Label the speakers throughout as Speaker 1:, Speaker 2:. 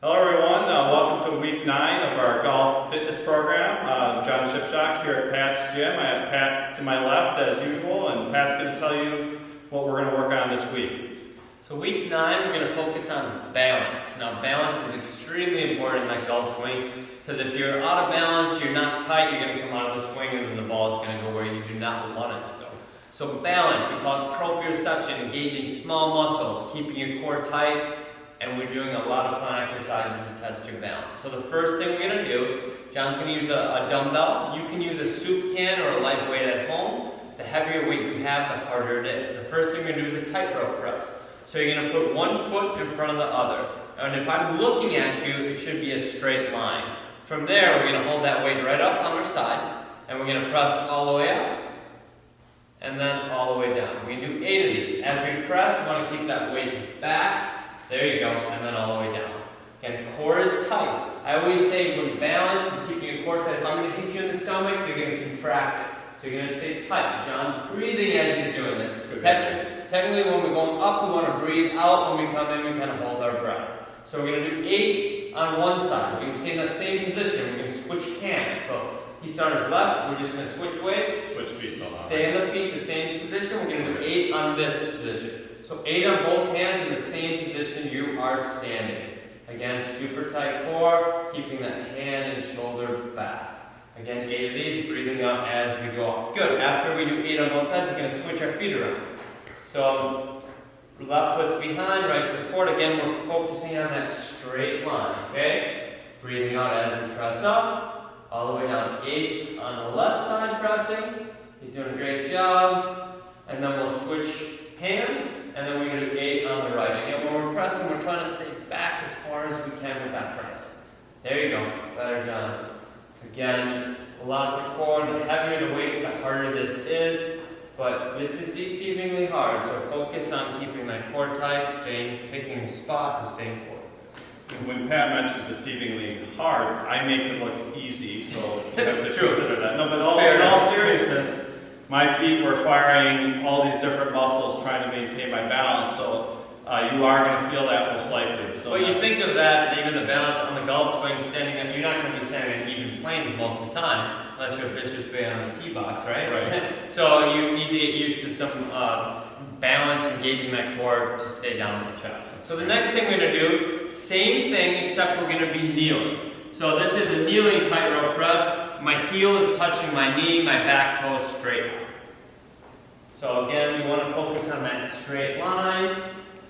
Speaker 1: Hello everyone, welcome to week 9 of our golf fitness program. John Shipshock here at Pat's gym. I have Pat to my left as usual, and Pat's going to tell you what we're going to work on this week.
Speaker 2: So week 9 we're going to focus on balance. Now balance is extremely important in that golf swing, because if you're out of balance, you're not tight, you're going to come out of the swing and then the ball is going to go where you do not want it to go. So balance, we call it proprioception, engaging small muscles, keeping your core tight. And we're doing a lot of fun exercises to test your balance. So the first thing we're going to do, John's going to use a dumbbell. You can use a soup can or a light weight at home. The heavier weight you have, the harder it is. The first thing we're going to do is a tightrope press. So you're going to put one foot in front of the other. And if I'm looking at you, it should be a straight line. From there, we're going to hold that weight right up on our side. And we're going to press all the way up. And then all the way down. We're going to do 8 of these. As we press, we want to keep that weight back. There you go, and then all the way down. Again, core is tight. I always say when balanced and keeping your core tight, if I'm going to hit you in the stomach, you're going to contract it. So you're going to stay tight. John's breathing as he's doing this. Technically, when we're going up, we want to breathe out. When we come in, we kind of hold our breath. So we're going to do 8 on one side. We're going to stay in that same position. We're going to switch hands. So he's on his left. We're just going to switch weight.
Speaker 1: Switch feet.
Speaker 2: Stay in the feet, the same position. We're going to do 8 on this position. So 8 on both hands in the same position you are standing. Again, super tight core, keeping that hand and shoulder back. Again, 8 of these, breathing up as we go up. Good. After we do 8 on both sides, we're going to switch our feet around. So left foot's behind, right foot's forward. Again, we're focusing on that straight line. Okay? Breathing out as we press up. All the way down. 8 on the left side pressing. He's doing a great job. And then we'll switch hands. And then we're going to do 8 on the right. Again, when we're pressing, we're trying to stay back as far as we can with that press. There you go. Better, John. Again, lots of core. The heavier the weight, the harder this is. But this is deceivingly hard. So focus on keeping that core tight, picking a spot, and staying forward.
Speaker 1: When Pat mentioned deceivingly hard, I make it look easy, so you have to consider that. No, but in all seriousness, my feet were firing all these different muscles trying to maintain my balance, so you are going to feel that most likely. So
Speaker 2: well, you think of that, even the balance on the golf swing, standing up, you're not going to be standing on even planes most of the time, unless you're a vicious fan on the tee box, right?
Speaker 1: Right.
Speaker 2: So you need to get used to some balance, engaging that core to stay down with the shot. So the next thing we're going to do, same thing, except we're going to be kneeling. So this is a kneeling tightrope press. My heel is touching my knee, my back toe is straight up. So again, we want to focus on that straight line,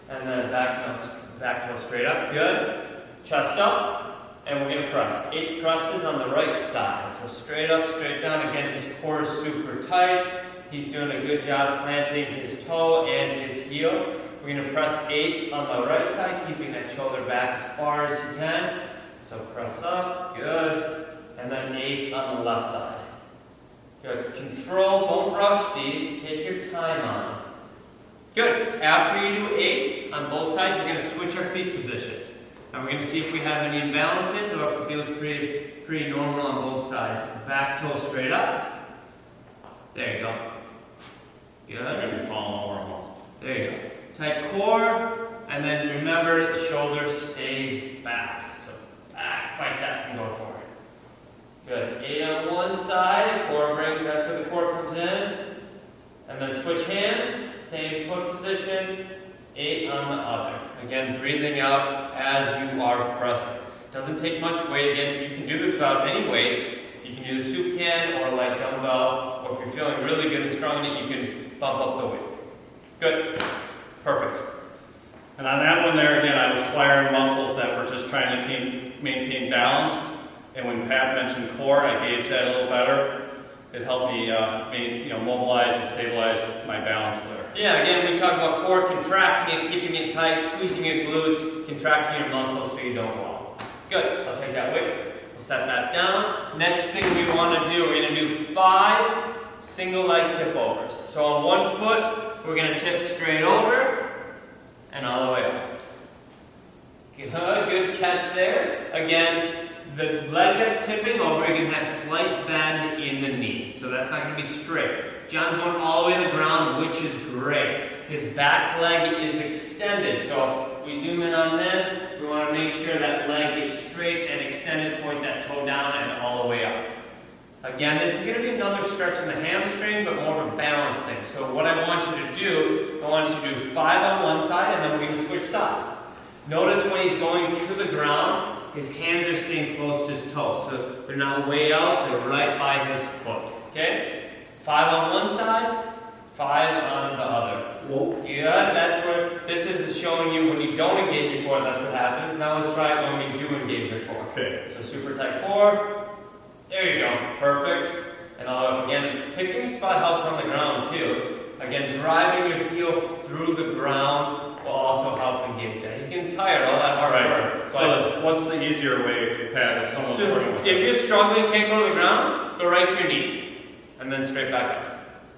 Speaker 2: and then back toe straight up. Good. Chest up, and we're going to press. 8 presses on the right side. So straight up, straight down. Again, his core is super tight. He's doing a good job planting his toe and his heel. We're going to press 8 on the right side, keeping that shoulder back as far as you can. So press up. Good. And then 8 on the left side. Good. Control, don't rush these. Take your time on them. Good. After you do 8 on both sides, we're going to switch our feet position. And we're going to see if we have any imbalances or if it feels pretty normal on both sides. Back toe straight up. There you go. Good.
Speaker 1: You're going to be falling over almost.
Speaker 2: There you go. Tight core. And then remember, the shoulder stays back. So back, fight that from going forward. Good. 8 on one side, core bring, that's where the core comes in. And then switch hands, same foot position, 8 on the other. Again, breathing out as you are pressing. Doesn't take much weight. Again, you can do this without any weight. You can use a soup can or a light dumbbell, or if you're feeling really good and strong in it, you can bump up the weight. Good. Perfect.
Speaker 1: And on that one there, again, I was firing muscles that were just trying to maintain balance. And when Pat mentioned core, I gauged that a little better. It helped me mobilize and stabilize my balance there.
Speaker 2: Yeah, again, we talk about core, contracting it, keeping it tight, squeezing your glutes, contracting your muscles so you don't wobble. Good. I'll take that weight. We'll set that down. Next thing we want to do, we're going to do 5 single leg tip overs. So on one foot, we're going to tip straight over and all the way up. Good catch there. Again, the leg that's tipping over, you're going to have slight bend in the knee. So that's not going to be straight. John's going all the way to the ground, which is great. His back leg is extended. So we zoom in on this, we want to make sure that leg gets straight and extended, point that toe down and all the way up. Again, this is going to be another stretch in the hamstring, but more of a balance thing. So what I want you to do, I want you to do 5 on one side, and then we're going to switch sides. Notice when he's going to the ground, his hands are staying close to his toes. So they're not way out, they're right by his foot. Okay? 5 on one side, 5 on the other.
Speaker 3: Whoa.
Speaker 2: Yeah, that's what this is showing you when you don't engage your core, that's what happens. Now let's try it when we do engage your core.
Speaker 1: Okay.
Speaker 2: So super tight core. There you go. Perfect. And again, picking a spot helps on the ground too. Again, driving your heel through the ground will also help engage that. He's getting tired, all that hard work.
Speaker 1: So what's the easier way, Pat, if someone's working with
Speaker 2: if you're struggling, can't go to the ground, go right to your knee. And then straight back up.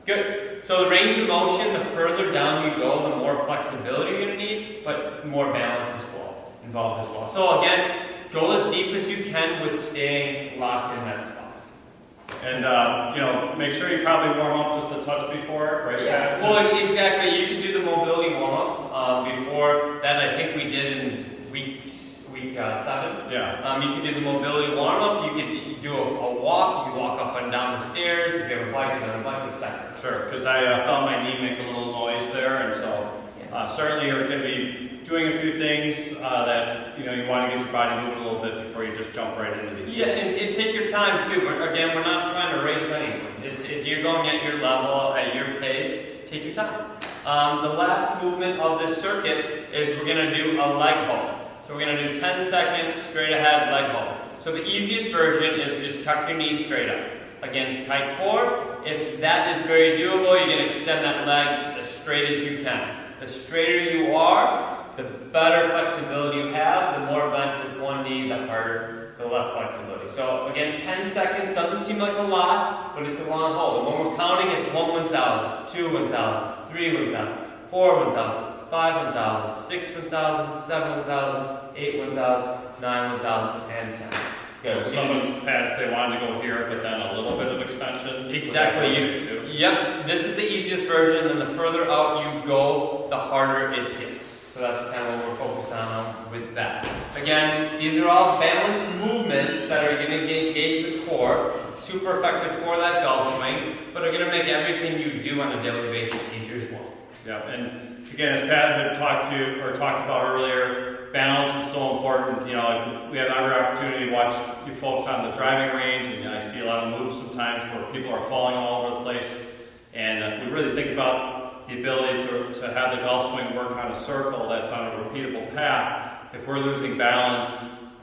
Speaker 2: Good. So the range of motion, the further down you go, the more flexibility you're going to need, but more balance as well, involved as well. So again, go as deep as you can with staying locked in that spot.
Speaker 1: And, make sure you probably warm up just a touch before, right?
Speaker 2: Yeah,
Speaker 1: Pat?
Speaker 2: well, exactly. You can do the mobility warm-up before that. I think we did in week 7.
Speaker 1: Yeah.
Speaker 2: You can do the mobility warm-up. You can do a walk. You can walk up and down the stairs. If you have a bike, on a bike, etc.
Speaker 1: Sure, because I felt my knee make a little noise there, and so certainly you're going to be doing a few things that you want to get your body moving a little bit before you just jump right into these.
Speaker 2: Yeah, and take your time too. Again, we're not trying to race anyone. If you're going at your level, at your pace, take your time. The last movement of this circuit is we're going to do a leg hold. So we're going to do 10 seconds straight ahead leg hold. So the easiest version is just tuck your knees straight up. Again, tight core. If that is very doable, you're going to extend that leg as straight as you can. The straighter you are, the better flexibility you have. The more bent with one knee, the harder, the less flexibility. So again, 10 seconds doesn't seem like a lot, but it's a long hold. And when we're counting, it's 1 1,000, 2 1,000, 3 1,000, 4 1,000, 5 1,000, 6 1,000, 7 1,000, 8 1,000, 9 1,000, and 10.
Speaker 1: So someone, Pat, if they wanted to go here, but then a little bit of extension.
Speaker 2: Exactly. Yep. This is the easiest version, and the further out you go, the harder it hits. So that's kind of what we're focused on with that. Again, these are all balanced movements that are going to engage the core. Super effective for that golf swing, but are going to make everything you do on a daily basis easier as well.
Speaker 1: Yeah, and again, as Pat had talked about earlier, balance is so important. We have every opportunity to watch you folks on the driving range, and I see a lot of moves sometimes where people are falling all over the place. And if we really think about the ability to have the golf swing work on a circle that's on a repeatable path, if we're losing balance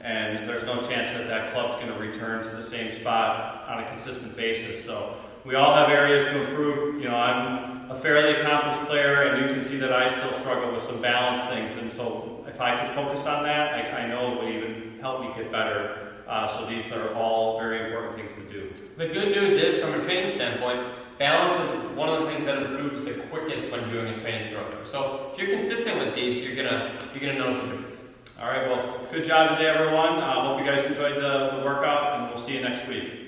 Speaker 1: and there's no chance that club's going to return to the same spot on a consistent basis. So we all have areas to improve. I'm a fairly accomplished player, and you can see that I still struggle with some balance things. And so if I could focus on that, I know it would even help me get better. So these are all very important things to do.
Speaker 2: The good news is, from a training standpoint, balance is one of the things that improves the quickest when doing a training program. So if you're consistent with these, you're gonna notice the difference.
Speaker 1: All right, well, good job today, everyone. Hope you guys enjoyed the workout, and we'll see you next week.